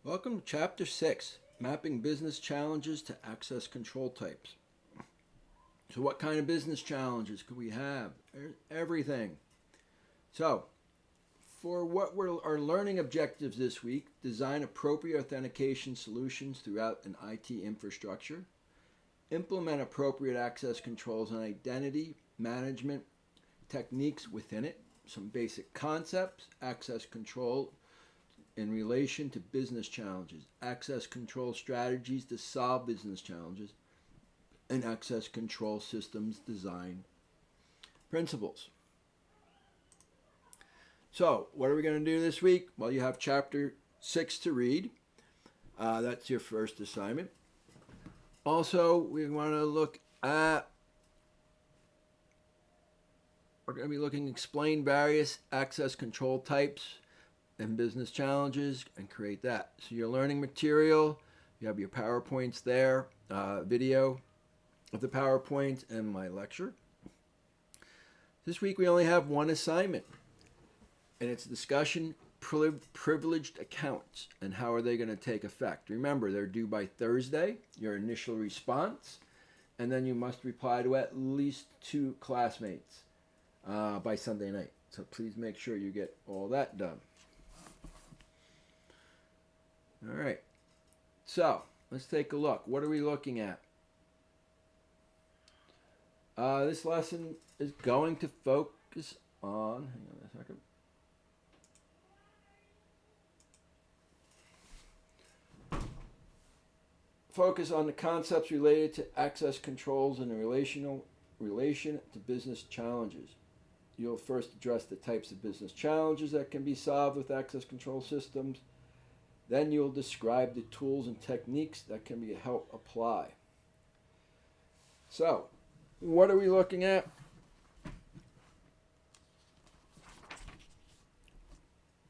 Welcome to Chapter 6, Mapping Business Challenges to Access Control Types. So what kind of business challenges could we have? Everything. So, for what were our learning objectives this week, design appropriate authentication solutions throughout an IT infrastructure, implement appropriate access controls and identity management techniques within it, some basic concepts, access control in relation to business challenges, access control strategies to solve business challenges, and access control systems design principles. So, what are we going to do this week? Well, you have Chapter 6 to read. That's your first assignment. Also, we want to look at, we're going to be looking to explain various access control types and business challenges and create that. So your learning material, you have your PowerPoints there, video of the PowerPoint and my lecture. This week we only have one assignment, and it's discussion privileged accounts and how are they going to take effect. Remember, they're due by Thursday, your initial response, and then you must reply to at least 2 classmates by Sunday night. So please make sure you get all that done. All right, so let's take a look. What are we looking at? This lesson is going to focus on, hang on a second. Focus on the concepts related to access controls and the relation to business challenges. You'll first address the types of business challenges that can be solved with access control systems. Then you'll describe the tools and techniques that can be help apply. So, what are we looking at?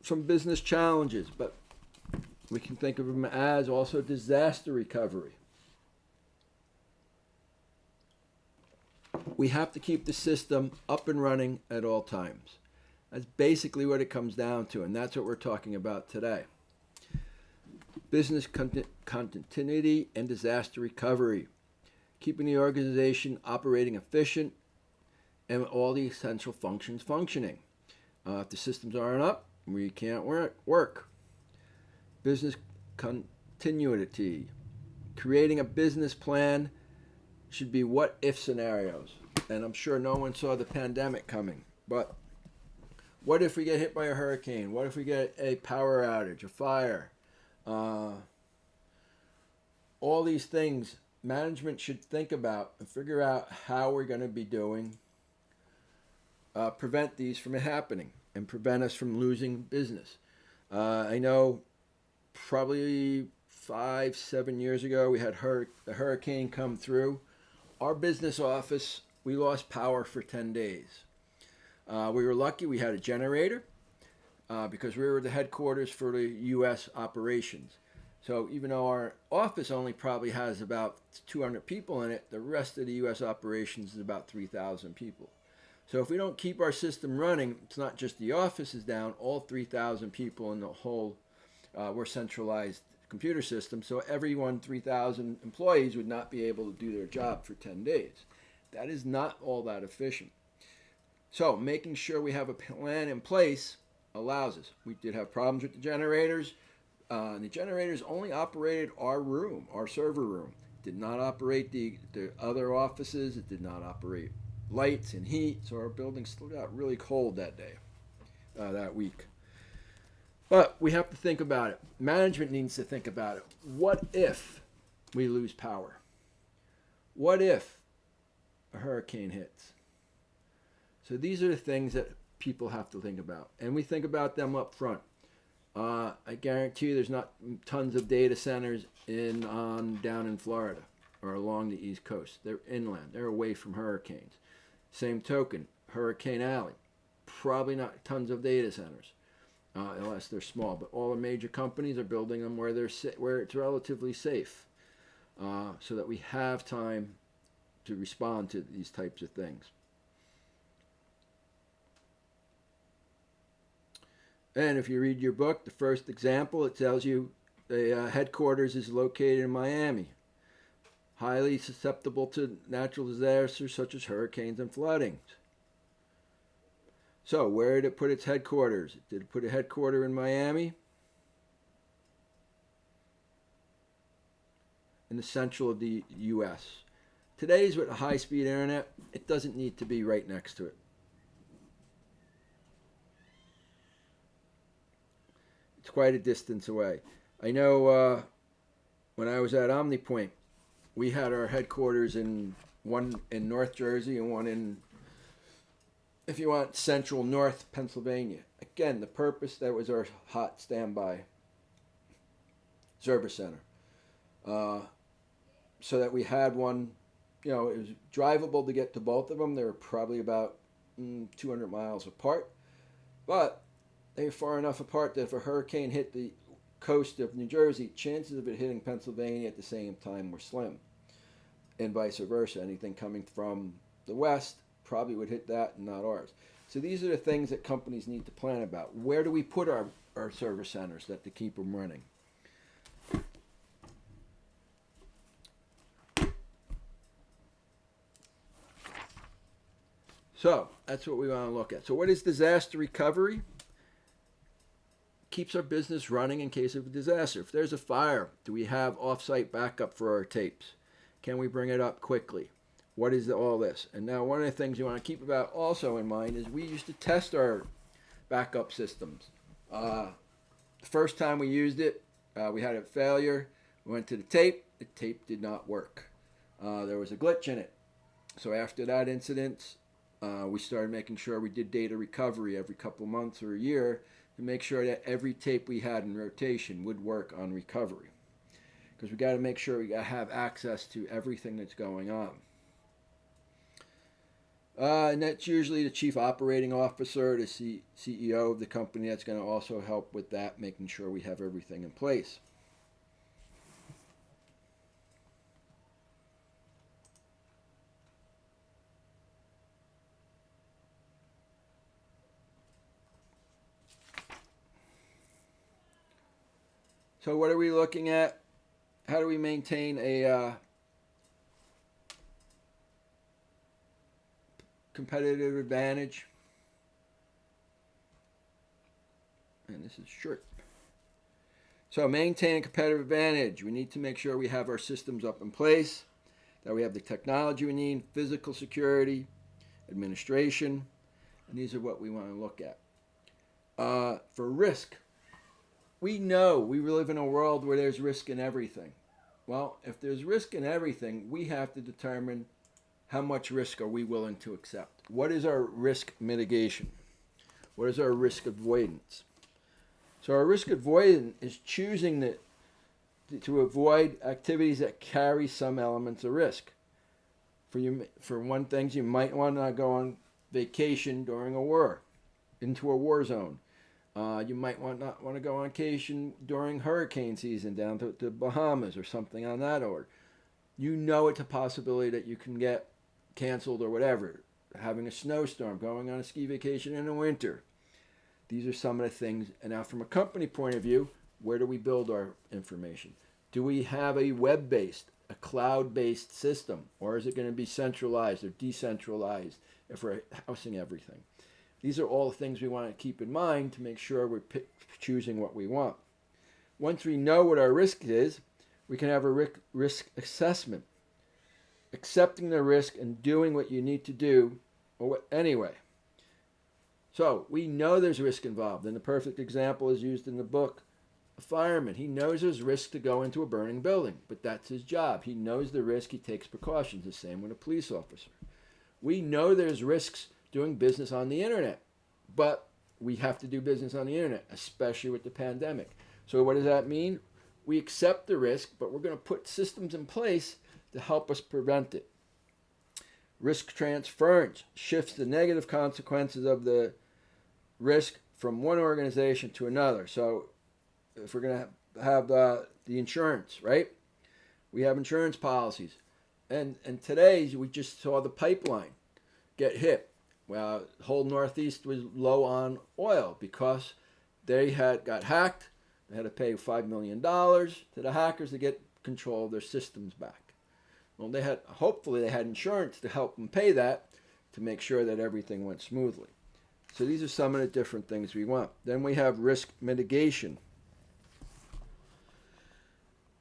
Some business challenges, but we can think of them as also disaster recovery. We have to keep the system up and running at all times. That's basically what it comes down to, and that's what we're talking about today. Business continuity and disaster recovery, keeping the organization operating efficient and all the essential functions functioning. If the systems aren't up, we can't work. Business continuity, creating a business plan should be what-if scenarios. And I'm sure no one saw the pandemic coming, but what if we get hit by a hurricane? What if we get a power outage, a fire? All these things management should think about and figure out how we're going to be doing, prevent these from happening and prevent us from losing business. I know probably 5-7 years ago we had the hurricane come through. Our business office, we lost power for 10 days. We were lucky we had a generator. Because we were the headquarters for the U.S. operations. So even though our office only probably has about 200 people in it, the rest of the U.S. operations is about 3,000 people. So if we don't keep our system running, it's not just the office is down, all 3,000 people in the whole, we're centralized computer system, so everyone, 3,000 employees would not be able to do their job for 10 days. That is not all that efficient. So making sure we have a plan in place allows us. We did have problems with the generators. The generators only operated our room, our server room. Did not operate the other offices. It did not operate lights and heat. So our building still got really cold that day, that week. But we have to think about it. Management needs to think about it. What if we lose power? What if a hurricane hits? So these are the things that people have to think about, and we think about them up front. I guarantee you there's not tons of data centers down in Florida or along the East Coast. They're inland. They're away from hurricanes. Same token, Hurricane Alley, probably not tons of data centers unless they're small, but all the major companies are building them where it's relatively safe so that we have time to respond to these types of things. And if you read your book, the first example, it tells you The headquarters is located in Miami, highly susceptible to natural disasters such as hurricanes and floodings. So, where did it put its headquarters? Did it put a headquarter in Miami? In the central of the U.S. Today's with high-speed internet, it doesn't need to be right next to it. It's quite a distance away. I know when I was at OmniPoint, we had our headquarters in one in North Jersey and one in, if you want, central North Pennsylvania. Again, the purpose, that was our hot standby service center. So that we had one, it was drivable to get to both of them. They were probably about 200 miles apart, but they were far enough apart that if a hurricane hit the coast of New Jersey, chances of it hitting Pennsylvania at the same time were slim, and vice versa. Anything coming from the west probably would hit that and not ours. So these are the things that companies need to plan about. Where do we put our service centers to keep them running? So that's what we want to look at. So what is disaster recovery? Keeps our business running in case of a disaster. If there's a fire, do we have off-site backup for our tapes? Can we bring it up quickly? What is all this? And now one of the things you want to keep about also in mind is we used to test our backup systems. The first time we used it, we had a failure. We went to the tape did not work. There was a glitch in it. So after that incident, we started making sure we did data recovery every couple of months or a year to make sure that every tape we had in rotation would work on recovery. Because we got to make sure we got to have access to everything that's going on. And that's usually the chief operating officer, the CEO of the company, that's going to also help with that, making sure we have everything in place. So what are we looking at? How do we maintain a competitive advantage? And this is short. So maintain a competitive advantage. We need to make sure we have our systems up in place, that we have the technology we need, physical security, administration, and these are what we want to look at. For risk, we know we live in a world where there's risk in everything. Well, if there's risk in everything, we have to determine how much risk are we willing to accept. What is our risk mitigation? What is our risk avoidance? So our risk avoidance is choosing to avoid activities that carry some elements of risk. For one thing, you might want to go on vacation during a war, into a war zone. You might not want to go on vacation during hurricane season down to the Bahamas or something on that order. You know it's a possibility that you can get canceled or whatever. Having a snowstorm, going on a ski vacation in the winter. These are some of the things. And now from a company point of view, where do we build our information? Do we have a web-based, a cloud-based system? Or is it going to be centralized or decentralized if we're housing everything? These are all the things we want to keep in mind to make sure we're choosing what we want. Once we know what our risk is, we can have a risk assessment. Accepting the risk and doing what you need to do anyway. So we know there's risk involved, and the perfect example is used in the book. A fireman, he knows there's risk to go into a burning building, but that's his job. He knows the risk, he takes precautions. The same with a police officer. We know there's risks doing business on the internet, but we have to do business on the internet, especially with the pandemic. So what does that mean? We accept the risk, but we're going to put systems in place to help us prevent it. Risk transference shifts the negative consequences of the risk from one organization to another. So if we're going to have the insurance, right? We have insurance policies. And today we just saw the pipeline get hit. Well, the whole Northeast was low on oil because they got hacked. They had to pay $5 million to the hackers to get control of their systems back. Well, hopefully they had insurance to help them pay that to make sure that everything went smoothly. So these are some of the different things we want. Then we have risk mitigation.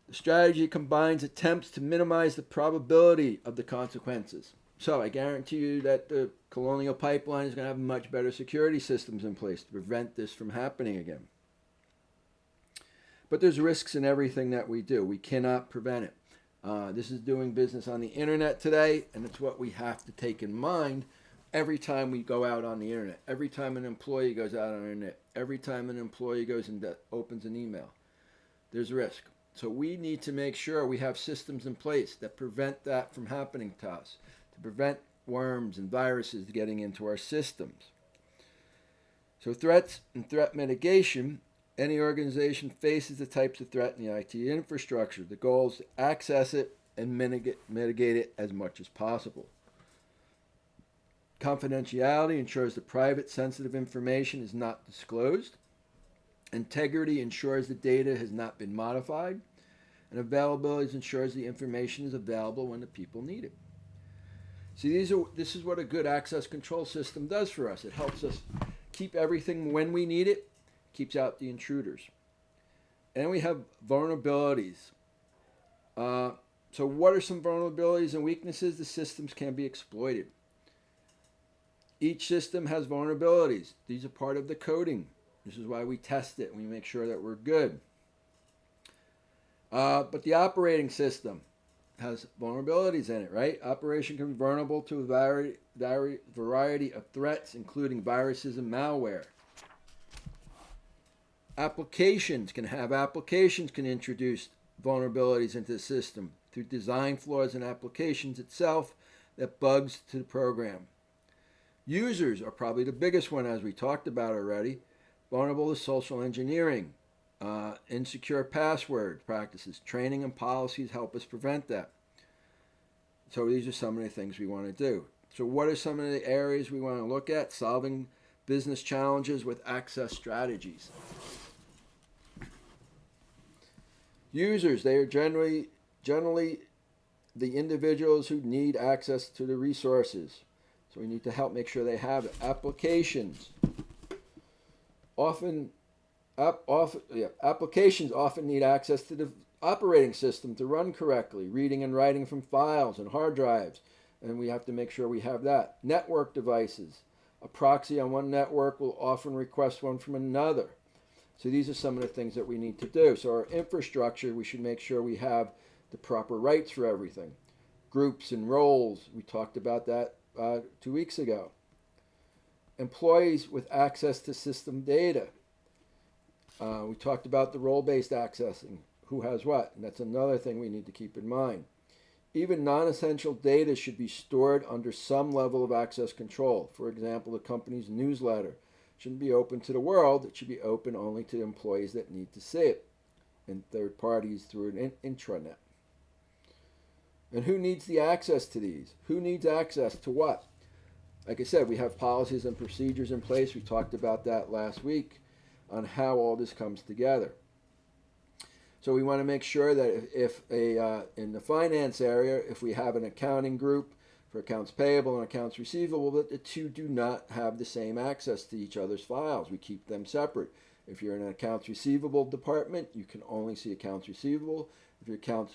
The strategy combines attempts to minimize the probability of the consequences. So I guarantee you that the Colonial Pipeline is going to have much better security systems in place to prevent this from happening again. But there's risks in everything that we do. We cannot prevent it. This is doing business on the internet today, and it's what we have to take in mind every time we go out on the internet, every time an employee goes out on the internet, every time an employee goes and opens an email. There's risk. So we need to make sure we have systems in place that prevent that from happening to us, to prevent worms and viruses getting into our systems. So threats and threat mitigation. Any organization faces the types of threat in the IT infrastructure. The goal is to access it and mitigate it as much as possible. Confidentiality ensures that private, sensitive information is not disclosed. Integrity ensures the data has not been modified. And availability ensures the information is available when the people need it. See, this is what a good access control system does for us. It helps us keep everything when we need it, keeps out the intruders. And we have vulnerabilities. So what are some vulnerabilities and weaknesses? The systems can be exploited. Each system has vulnerabilities. These are part of the coding. This is why we test it and we make sure that we're good. But the operating system has vulnerabilities in it, right? Operation can be vulnerable to a variety of threats, including viruses and malware. Applications can introduce vulnerabilities into the system through design flaws in applications itself that bugs to the program. Users are probably the biggest one, as we talked about already, vulnerable to social engineering, insecure password practices. Training and policies help us prevent that. So these are some of the things we want to do. So what are some of the areas we want to look at? Solving business challenges with access strategies. Users, they are generally the individuals who need access to the resources. So we need to help make sure they have it. Applications. Applications often need access to the operating system to run correctly, reading and writing from files and hard drives, and we have to make sure we have that. Network devices. A proxy on one network will often request one from another. So these are some of the things that we need to do. So our infrastructure, we should make sure we have the proper rights for everything. Groups and roles, we talked about that 2 weeks ago. Employees with access to system data. We talked about the role-based accessing, who has what, and that's another thing we need to keep in mind. Even non-essential data should be stored under some level of access control. For example, the company's newsletter shouldn't be open to the world. It should be open only to employees that need to see it, and third parties through an intranet. And who needs the access to these? Who needs access to what? Like I said, we have policies and procedures in place. We talked about that last week on how all this comes together. So we want to make sure that if in the finance area, if we have an accounting group for accounts payable and accounts receivable, that the two do not have the same access to each other's files. We keep them separate. If you're in an accounts receivable department, you can only see accounts receivable. If you're accounts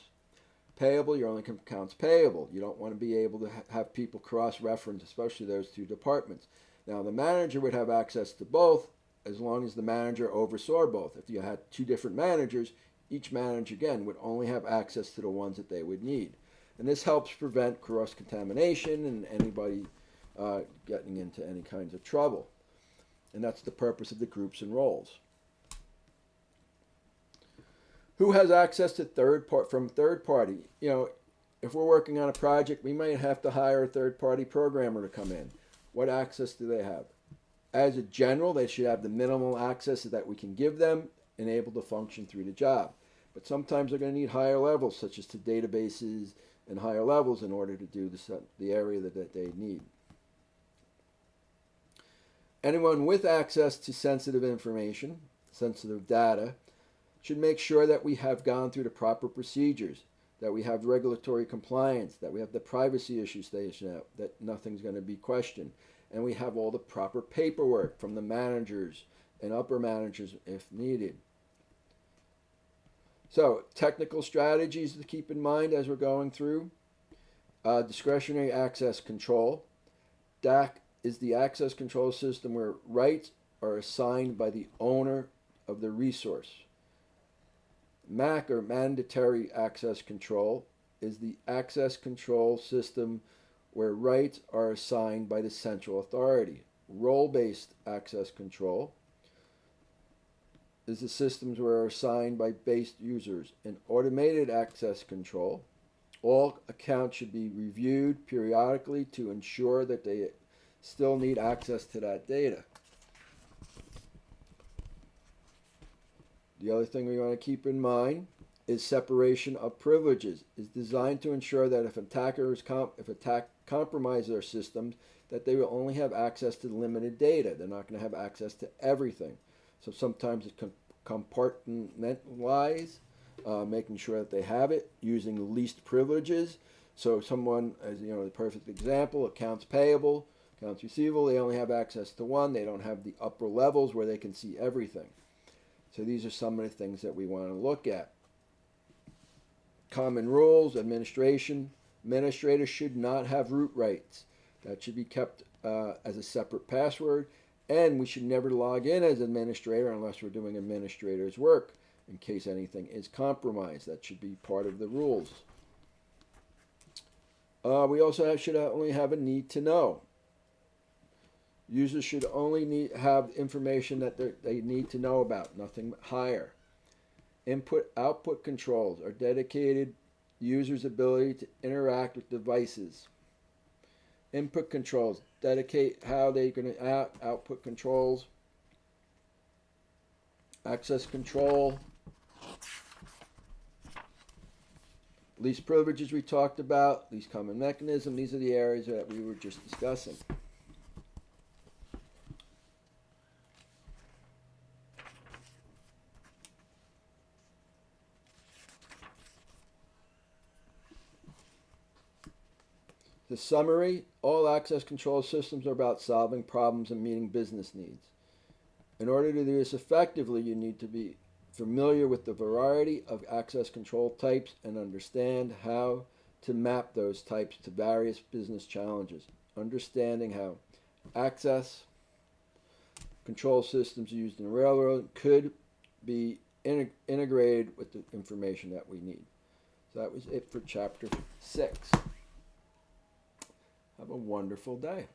payable, you're only accounts payable. You don't want to be able to have people cross-reference, especially those two departments. Now, the manager would have access to both as long as the manager oversaw both. If you had two different managers, each manager, again, would only have access to the ones that they would need. And this helps prevent cross-contamination and anybody getting into any kinds of trouble. And that's the purpose of the groups and roles. Who has access to from third party? You know, if we're working on a project, we might have to hire a third-party programmer to come in. What access do they have? As a general, they should have the minimal access that we can give them and able to function through the job. But sometimes they're going to need higher levels, such as to databases and higher levels in order to do the area that they need. Anyone with access to sensitive information, sensitive data, Should make sure that we have gone through the proper procedures, that we have regulatory compliance, that we have the privacy issues stationed out, that nothing's going to be questioned, and we have all the proper paperwork from the managers and upper managers if needed. So, technical strategies to keep in mind as we're going through. Discretionary access control. DAC is the access control system where rights are assigned by the owner of the resource. MAC, or mandatory access control, is the access control system where rights are assigned by the central authority. Role-based access control is the systems where are assigned by based users. And automated access control, all accounts should be reviewed periodically to ensure that they still need access to that data. The other thing we want to keep in mind is separation of privileges. Is designed to ensure that if attackers compromise their systems, that they will only have access to limited data. They're not going to have access to everything. So sometimes it can compartmentalize, making sure that they have it, using the least privileges. So someone, as you know, the perfect example, accounts payable, accounts receivable, they only have access to one. They don't have the upper levels where they can see everything. So these are some of the things that we want to look at. Common rules, administration. Administrators should not have root rights. That should be kept as a separate password. And we should never log in as administrator unless we're doing administrator's work in case anything is compromised. That should be part of the rules. We also should only have a need to know. Users should only have information that they need to know about, nothing higher. Input-output controls are dedicated users' ability to interact with devices. Input controls dedicate how they're going to output controls. Access control. Least privileges we talked about. Least common mechanism. These are the areas that we were just discussing. The summary, all access control systems are about solving problems and meeting business needs. In order to do this effectively, you need to be familiar with the variety of access control types and understand how to map those types to various business challenges. Understanding how access control systems used in the railroad could be integrated with the information that we need. So that was it for chapter 6. Have a wonderful day.